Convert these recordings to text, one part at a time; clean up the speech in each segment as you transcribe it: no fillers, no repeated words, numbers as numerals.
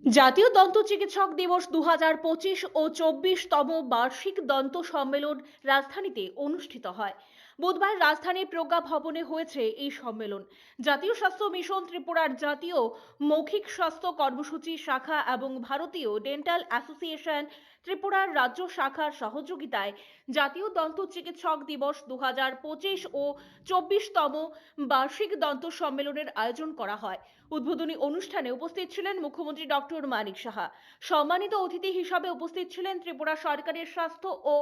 জাতীয় দন্ত চিকিৎসক দিবস 2025 ও 24তম বার্ষিক দন্ত সম্মেলন রাজধানীতে অনুষ্ঠিত হয়। বুধবার রাজধানীর প্রজ্ঞা ভবনে হয়েছে এই সম্মেলন। জাতীয় স্বাস্থ্য মিশন, ত্রিপুরার জাতীয় মৌখিক স্বাস্থ্য কর্মসূচি শাখা এবং ভারতীয় ডেন্টাল অ্যাসোসিয়েশন ত্রিপুরার রাজ্য শাখার সহযোগিতায় জাতীয় দন্ত চিকিৎসক দিবস 2025 ও 24তম বার্ষিক দন্ত সম্মেলনের আয়োজন করা হয়। উদ্বোধনী অনুষ্ঠানে উপস্থিত ছিলেন মুখ্যমন্ত্রী ডক্টর মানিক সাহা। সম্মানিত অতিথি হিসাবে উপস্থিত ছিলেন ত্রিপুরা সরকারের স্বাস্থ্য ও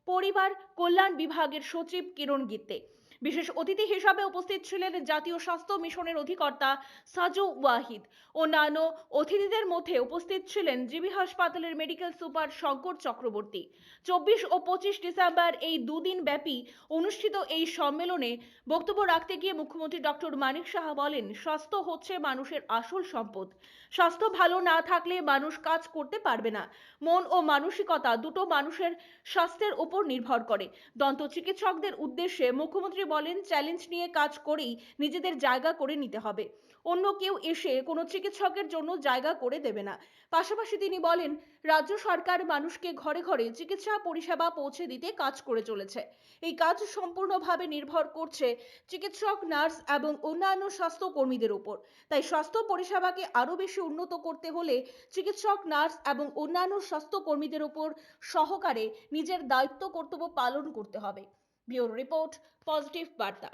পরিবার কল্যাণ বিভাগের সচিব কিরণ গিত্তে। বিশেষ অতিথি হিসাবে উপস্থিত ছিলেন জাতীয় স্বাস্থ্য মিশনের অধিকর্তা সাজু ওয়াহিদ। অন্যান্য অতিথিদের মধ্যে উপস্থিত ছিলেন জিবি হাসপাতালের মেডিকেল সুপার শঙ্কর চক্রবর্তী। 24 ও 25 ডিসেম্বর এই দুদিন ব্যাপী অনুষ্ঠিত এই সম্মেলনে বক্তব্য রাখতে গিয়ে মুখ্যমন্ত্রী ডক্টর মানিক সাহা বলেন, স্বাস্থ্য হচ্ছে মানুষের আসল সম্পদ। স্বাস্থ্য ভালো না থাকলে মানুষ কাজ করতে পারবে না। মন ও মানসিকতা দুটো মানুষের স্বাস্থ্যের উপর নির্ভর করে। দন্ত চিকিৎসকদের উদ্দেশ্যে মুখ্যমন্ত্রী বলেন, চ্যালেঞ্জ নিয়ে কাজ করেই নিজেদের জায়গা করে নিতে হবে। অন্য কেউ এসে কোনো চিকিৎসকের জন্য জায়গা করে দেবে না। পাশাপাশি তিনি বলেন, রাজ্য সরকার মানুষকে ঘরে ঘরে চিকিৎসা পরিষেবা পৌঁছে দিতে কাজ করে চলেছে। এই কাজ সম্পূর্ণভাবে নির্ভর করছে চিকিৎসক, নার্স এবং অন্যান্য স্বাস্থ্য কর্মীদের উপর। তাই স্বাস্থ্য পরিষেবাকে আরও বেশি উন্নত করতে হলে চিকিৎসক, নার্স এবং অন্যান্য স্বাস্থ্য কর্মীদের উপর সহকারে নিজের দায়িত্ব কর্তব্য পালন করতে হবে। ব্যুরো রিপোর্ট, পজিটিভ বার্তা।